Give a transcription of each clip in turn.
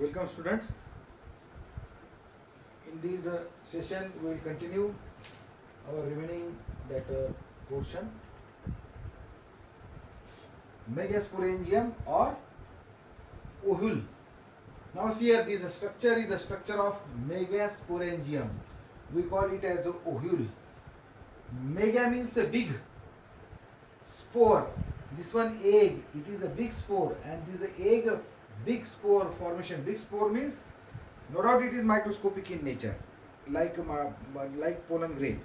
Welcome student. In this session we will continue our remaining that portion megasporangium or ovule. Now see here, this structure is the structure of megasporangium. We call it as a ovule. Mega means a big, spore. This one egg, it is a big spore, and this egg big spore formation. Big spore means no doubt it is microscopic in nature, like pollen grain.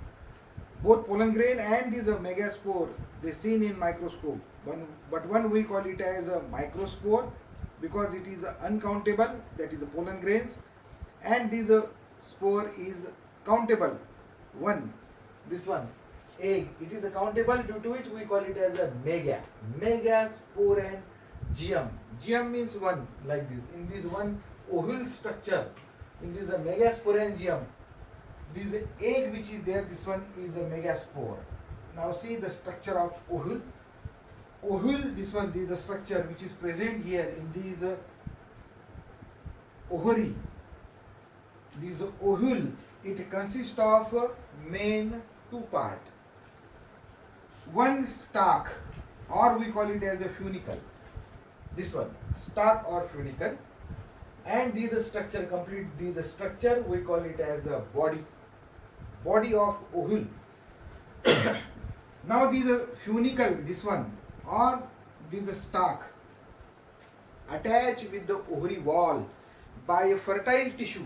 Both pollen grain and this megaspore they seen in microscope. But one we call it as a microspore because it is uncountable. That is the pollen grains, and this spore is countable. One, this one egg, it is countable, due to which we call it as a megasporangium. Geum means one, like this. In this one ovule structure, in this megasporangium, this egg which is there, this one is a megaspore. Now see the structure of ovule. Ovule, this one, this is a structure which is present here in these ovary. This ovule, it consists of main two part. One stalk, or we call it as a funicle. This one, stalk or funicle, and this structure complete. This structure we call it as a body of ovule. Now this funicle, this one, or this stalk, attached with the ovary wall by a fertile tissue.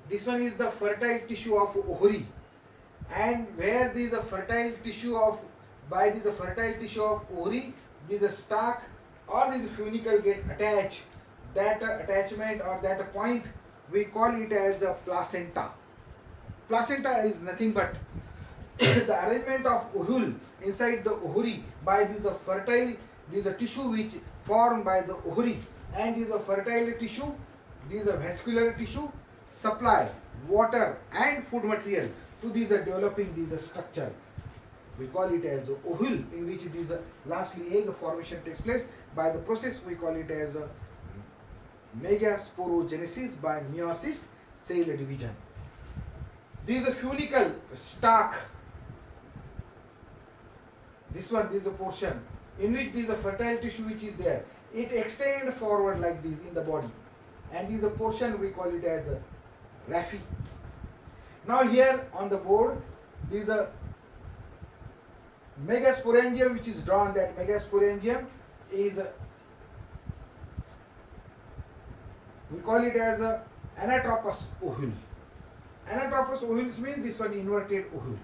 This one is the fertile tissue of ovary, and where there is a fertile tissue of ovary, this stalk or this funicle get attached. That attachment or that point we call it as a placenta. Placenta is nothing but the arrangement of ovule inside the ovary by this fertile, this tissue which formed by the ovary, and this fertile tissue, this vascular tissue supply water and food material to this developing this structure. We call it as ovule, in which this lastly egg formation takes place. By the process we call it as megasporogenesis by meiosis, cell division. This is a funicle stalk. This one, this is a portion in which this is a fertile tissue which is there. It extends forward like this in the body, and this is a portion we call it as a raphe. Now here on the board, this is a megasporangium which is drawn. That megasporangium is we call it as a anatropous ovule. Anatropous ovules means this one inverted ovule.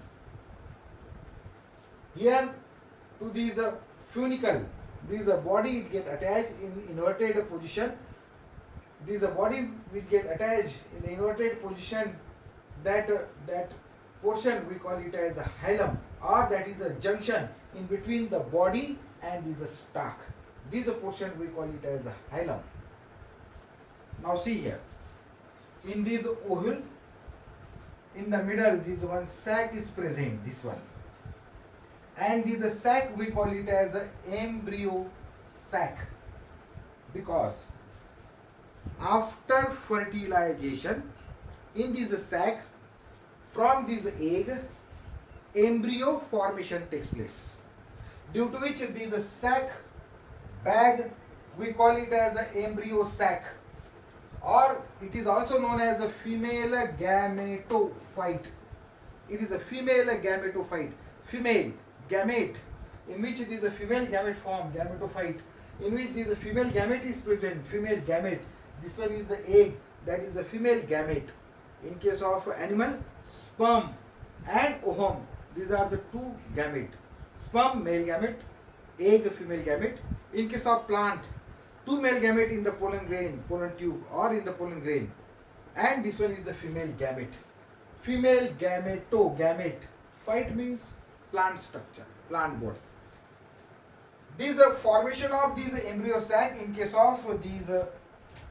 Here to this funicle, this body it get attached in inverted position. This body will get attached in the inverted position. That portion we call it as a hilum, or that is a junction in between the body and this stalk. This portion we call it as a hilum. Now see here, in this ovule, in the middle, this one sac is present, this one, and this sac we call it as an embryo sac, because after fertilization in this sac, from this egg, embryo formation takes place, due to which this sac bag we call it as an embryo sac, or it is also known as a female gametophyte. It is a female gametophyte, female gamete, in which it is a female gamete form, gametophyte, in which this female gamete is present, female gamete. This one is the egg, that is a female gamete. In case of animal, sperm and ovum, these are the two gamete. Sperm, male gamete, egg, female gamete. In case of plant, two male gamete in the pollen grain, pollen tube, or in the pollen grain, and this one is the female gamete. Female gamete. Phyte means plant structure, plant body. This formation of these embryo sac in case of these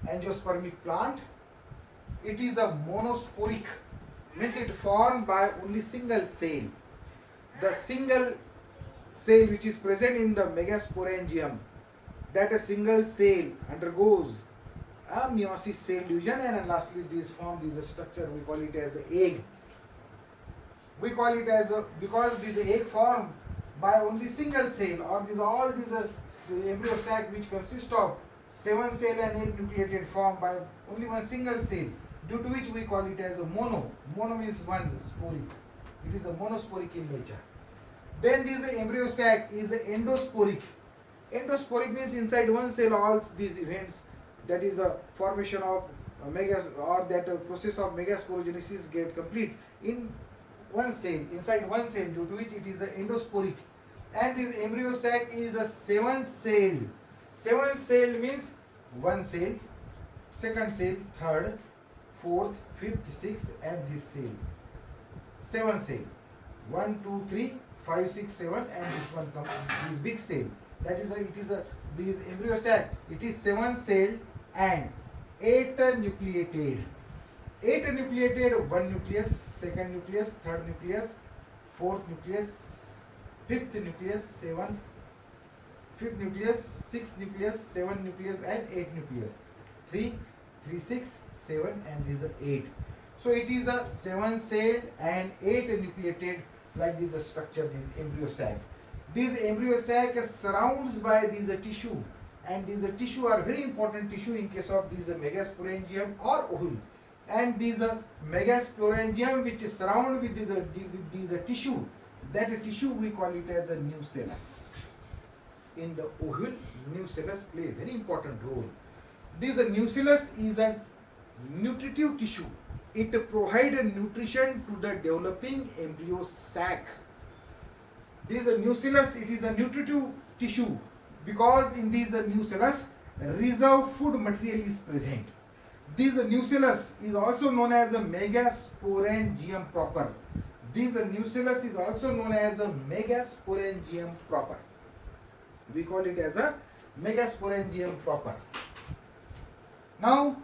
angiospermic plant, it is a monosporic, means it formed by only single cell. The single cell which is present in the megasporangium, that a single cell undergoes a meiosis cell division, and lastly this form this structure we call it as egg. We call it as because this egg formed by only single cell, or these all these embryo sac which consist of 7 cell and 8 nucleated formed by only one single cell, due to which we call it as a mono. Mono means one sporic. It is a monosporic in nature. Then this embryo sac is endosporic. Endosporic means inside one cell all these events, that is a formation of or that process of megasporogenesis get complete in one cell, inside one cell, due to which it is a endosporic. And this embryo sac is a 7 cell. 7 cell means one cell, second cell, third, fourth, fifth, sixth, and this cell. 7 cell. 1, 2, 3, 5, 6, 7, and this one comes this big cell. That is this embryo sac. It is 7 cell and 8 nucleated. 8 nucleated, 1 nucleus, second nucleus, third nucleus, fourth nucleus, fifth nucleus, fifth nucleus, sixth nucleus, 7 nucleus, and 8 nucleus. 3, 3, 6, 7, and this is 8. So it is a 7 cell and 8 nucleated, like this structure, this embryo sac. This embryo sac is surrounded by this tissue, and these tissue are very important tissue in case of this megasporangium or ovule. And these megasporangium which is surrounded with these tissue, that tissue we call it as a nucellus. In the ovule, nucellus play a very important role. This nucellus is a nutritive tissue. It provides nutrition to the developing embryo sac. This nucellus, it is a nutritive tissue because in this nucellus reserve food material is present. This nucellus is also known as a megasporangium proper. This nucellus is also known as a megasporangium proper. We call it as a megasporangium proper. Now,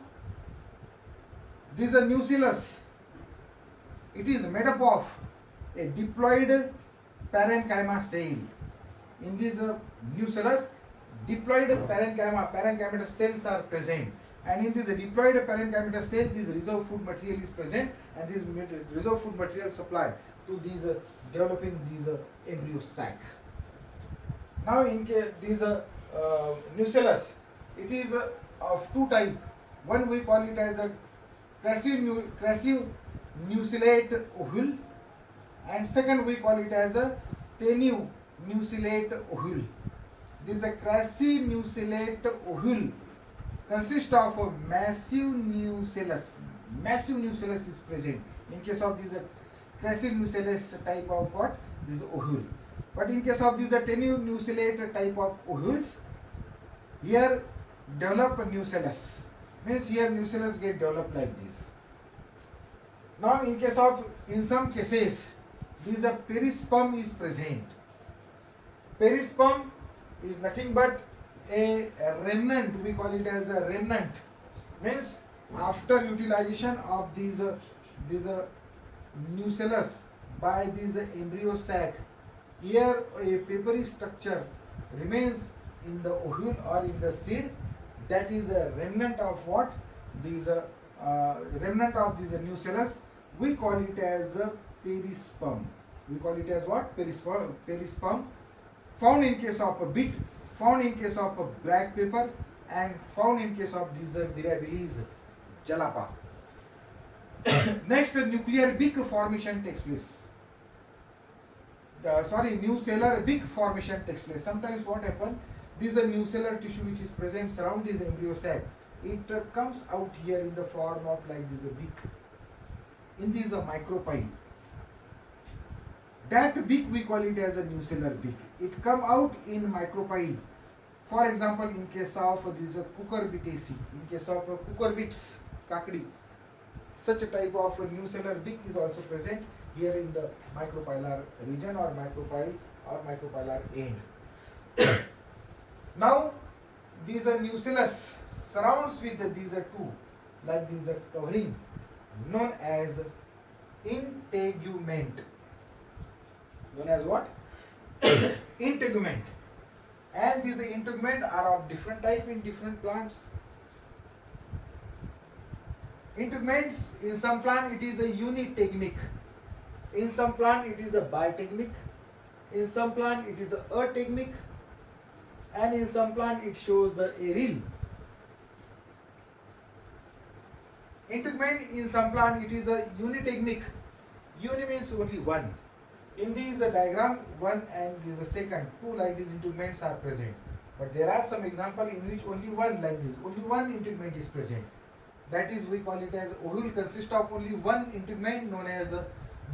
this nucellus, it is made up of a diploid parenchyma cell. In this nucellus, diploid parenchymatous cells are present. And in this diploid parenchymatous cell, this reserve food material is present, and this reserve food material supply to these developing these embryo sac. Now, in case this nucellus, it is of two types. One we call it as a crassive nucellate ovule, and second we call it as a tenu nucellate ovule. This crassive nucellate ovule consists of a massive nucellus. Massive nucellus is present in case of this crassive nucellus type of what? This ovule. But in case of this tenu nucellate type of ovules, here develop a nucellus. Means here nucellus get developed like this. Now in some cases, this perisperm is present. Perisperm is nothing but a remnant. We call it as a remnant. Means after utilization of these nucellus by this embryo sac, here a papery structure remains in the ovule or in the seed. That is a remnant of what? These remnant of this nucellus. We call it as a perisperm. We call it as what? Perisperm. Found in case of a bit, found in case of a black pepper, and found in case of these mirabilis jalapa. Next, nuclear beak formation takes place. Nucellar beak formation takes place. Sometimes what happens? This is a nucellar tissue which is present surround this embryo sac. It comes out here in the form of like this beak. In this micropyle. That beak we call it as a nucellar beak. It come out in micropyle. For example, in case of this cucurbitaceae, in case of cucurbits, kakdi, such a type of nucellar beak is also present here in the micropylar region or micropyle or micropylar end. Now, these nucellus surrounds with these two, like these covering, known as integument. Known as what? Integument. And these integument are of different type in different plants. Integments, in some plant it is a unitechnic, in some plant it is a bitechnic, in some plant it is a atechnic, and in some plant it shows the aryl. Integument, in some plant it is a unitechnic. Uni means only one. In this diagram, one and this is a second, two like these integuments are present. But there are some examples in which only one like this, only one integument is present. That is, we call it as ovule consists of only one integument known as a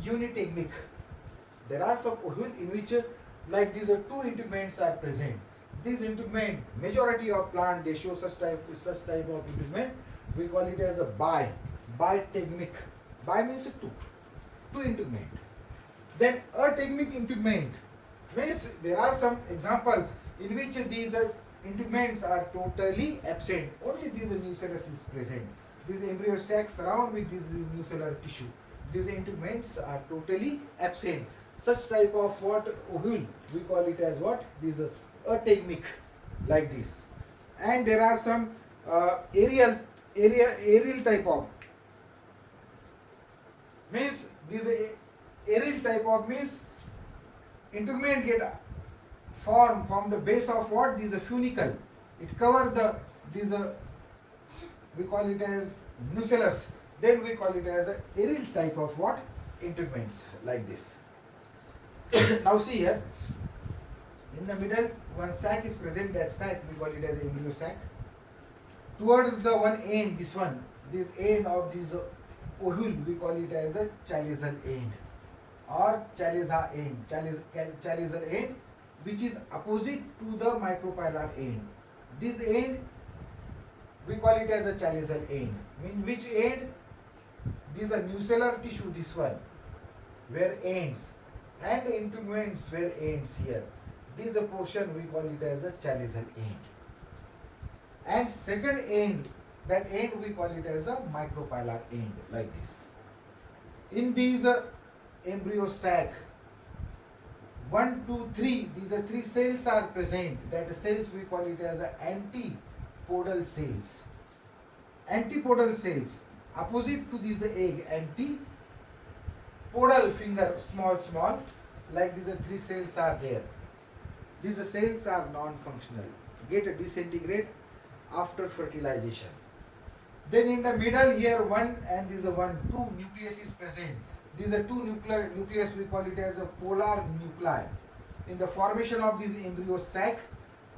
unitechnic. There are some ovule in which like these two integuments are present. This integument, majority of plant they show such type of integument. We call it as a bitechnic. Bi means two integument. Then atechnic integument means there are some examples in which these integuments are totally absent. Only this nucellus is present. These embryo sacs surround with this nucellar tissue. These integuments are totally absent. Such type of what ovule we call it as what? This atechnic, like this. And there are some aerial type of, means this aerial type of means integument get formed from the base of what? This is a funicle. It covers this we call it as nucellus. Then we call it as a aerial type of what? Integuments, like this. Now see here, in the middle one sac is present. That sac we call it as embryo sac. Towards the one end, this end of this ovule we call it as a chaliceal end or chaliza end, chaliceal end, which is opposite to the micropylar end. This end we call it as a chaliceal end. Mean which end? This is a nucellar tissue, this one, where ends, and the integuments where ends here. This is a portion we call it as a chaliceal end. And second end, that end we call it as a micropylar end, like this. In these embryo sac, 1, 2, 3, these are 3 cells are present. That cells we call it as antipodal cells. Antipodal cells, opposite to this egg, antipodal finger, small, like these 3 cells are there. These cells are non-functional, get disintegrate after fertilization. Then in the middle here, one and this is one, two nucleus is present. These are two nucleus, we call it as a polar nuclei. In the formation of this embryo sac,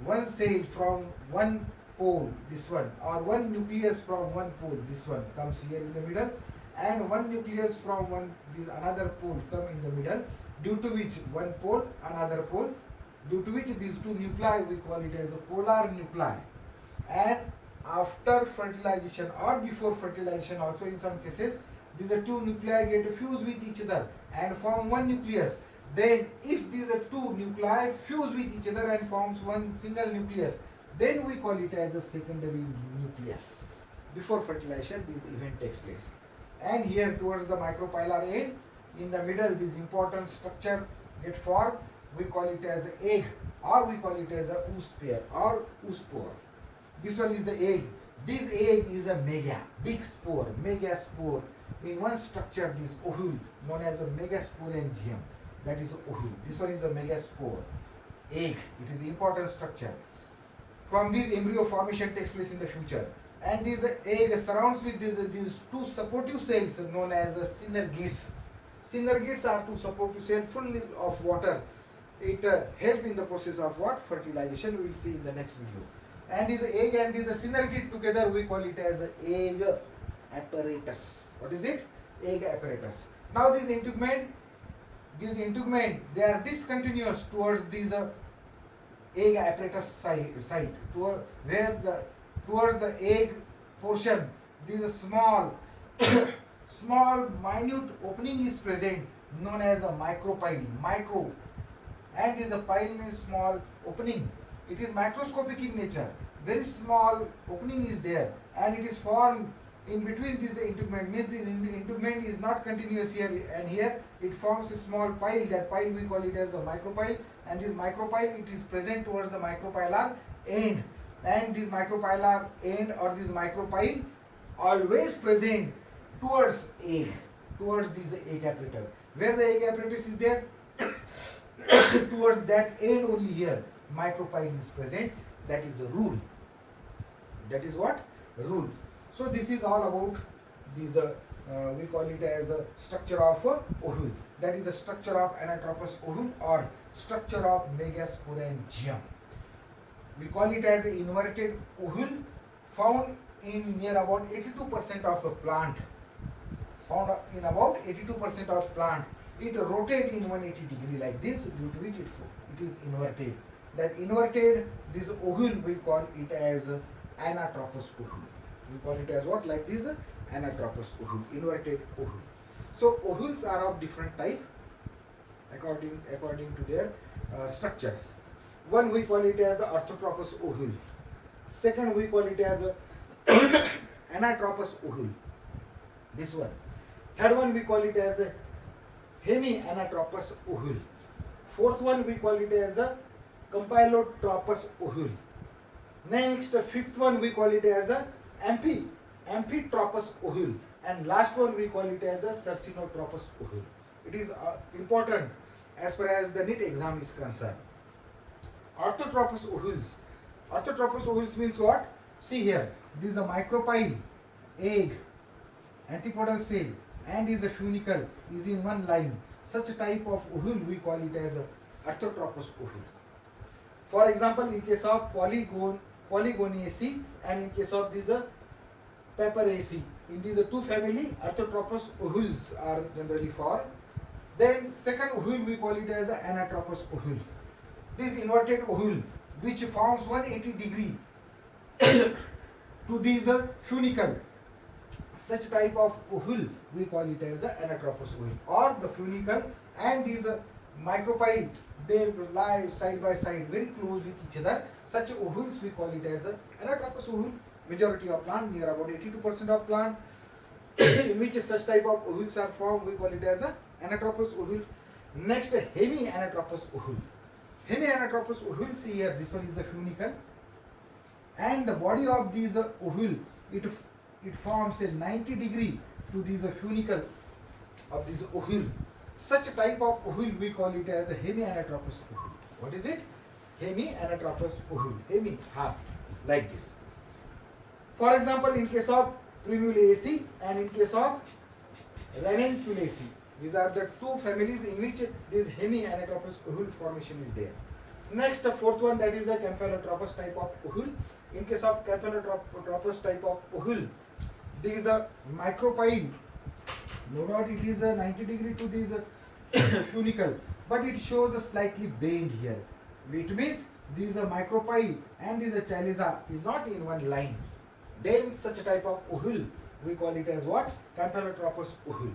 one cell from one pole, this one, or one nucleus from one pole, this one comes here in the middle, and one nucleus from this another pole come in the middle, due to which one pole, another pole, due to which these two nuclei we call it as a polar nuclei. And after fertilization or before fertilization also in some cases, these two nuclei get fused with each other and form one nucleus. Then if these two nuclei fuse with each other and forms one single nucleus, then we call it as a secondary nucleus. Before fertilization this event takes place. And here towards the micropylar end, in the middle this important structure get formed, we call it as egg, or we call it as a oosphere or oospore. This one is the egg. This egg is a big spore, megaspore. In one structure, this ovule, known as a megasporangium, that is ovule. This one is a megaspore, egg. It is important structure. From this embryo formation takes place in the future. And this egg surrounds with these two supportive cells known as synergids. Synergids are two supportive cells full of water. It helps in the process of what? Fertilization. We will see in the next video. And this egg and this synergid together we call it as egg apparatus. What is it? Egg apparatus. Now this integument, they are discontinuous towards this egg apparatus site, towards the egg portion. This small minute opening is present, known as a micropyle. And this pile means small opening. It is microscopic in nature. Very small opening is there, and it is formed in between this integument. Means this integument is not continuous here and here. It forms a small pile. That pile we call it as a micropyle. And this micropyle, it is present towards the micropylar end. And this micropylar end or this micropyle always present towards egg, towards this egg apparatus. Where the egg apparatus is there, towards that end only here micropyle is present. That is the rule. That is what? Rule. So this is all about these we call it as a structure of ovule. That is the structure of Anatropous ovule or structure of Megasporangium. We call it as an inverted ovule, found in near about 82% of a plant. Found in about 82% of plant. It rotates in 180 degree like this, due to which it is inverted. That inverted, this ovule we call it as Anatropous ovule. We call it as what? Like this, Anatropous ovule, inverted ovule. So ovules are of different type according to their structures. One we call it as Orthotropous ovule. Second we call it as Anatropous ovule. This one. Third one we call it as Hemianatropous ovule. Fourth one we call it as Campylotropous ovule. Next, fifth one we call it as Amphitropous ovule, and last one we call it as Cercinotropous ovule. It is important as far as the NEET exam is concerned. Orthotropous ovules. Orthotropous ovules means what? See here, this is a micropyle, egg, antipodal cell, and is a funicle is in one line. Such a type of ovule we call it as Orthotropous ovule. For example, in case of Polygonaceae and in case of these Papyraceae, in these two family, Orthotropous ovules are generally formed. Then second ovule we call it as Anatropous ovule. This inverted ovule which forms 180 degree to these funicle. Such type of ovule we call it as Anatropous ovule, or the funicle and these micropyle, they lie side by side very close with each other. Such ovules we call it as Anatropous ovule. Majority of plant, near about 82% of plant in which such type of ovules are formed, we call it as Anatropous ovule. Next, Hemianatropous ovule. Hemianatropous ovule, see here, this one is the funicle, and the body of these ovule, it forms a 90 degree to this funicle of this ovule. Such type of ovule we call it as a Hemianatropous ovule. What is it? Hemianatropous ovule. Hemi, half, like this. For example, in case of Primulaceae and in case of Ranunculaceae, these are the two families in which this Hemianatropous ovule formation is there. Next, the fourth one, that is a Campylotropous type of ovule. In case of Campylotropous type of ovule, there is a micropyle. No doubt it is a 90 degree to this funicle, but it shows a slightly bend here. It means this is a micropyle and this chaliza is not in one line. Then such a type of ovule we call it as what? Campylotropous ovule.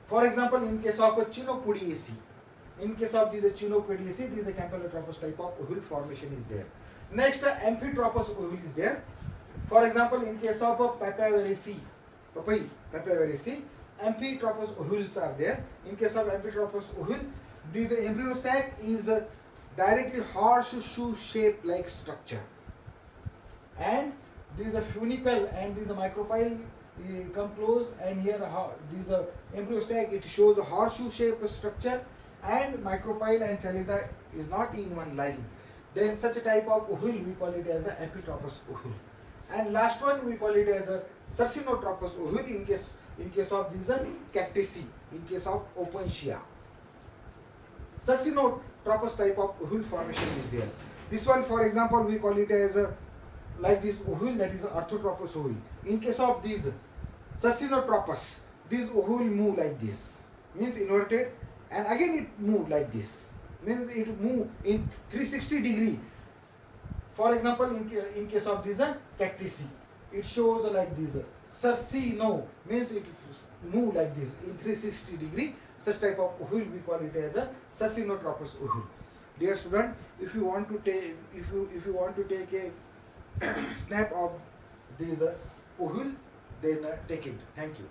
For example, in case of a Chenopodiaceae, in case of this Chenopodiaceae, this is a Campylotropous type of ovule formation is there. Next, Amphitropous ovule is there. For example, in case of a Papyraceae, Amphitropous ovules are there. In case of Amphitropous ovule, the embryo sac is directly horseshoe shape like structure, and this is a funicle and this is a micropyle come close, and here this embryo sac, it shows a horseshoe shape structure, and micropyle and chaliza is not in one line. Then such a type of ovule we call it as an Amphitropous ovule. And last one we call it as a Cercinotropous ovule in case of these Cactaceae, in case of Opuntia. Cercinotropous type of ovule formation is there. This one, for example, we call it as like this ovule, that is Orthotropous ovule. In case of these Cercinotropous, this ovule move like this, means inverted, and again it move like this, means it move in 360 degree. For example, in case of this Cactaceae, it shows like this. Cercino means it move like this in 360 degree. Such type of ovule we call it as a Cercinotropous ovule. Dear student, if you want to take a snap of this ovule, then take it. Thank you.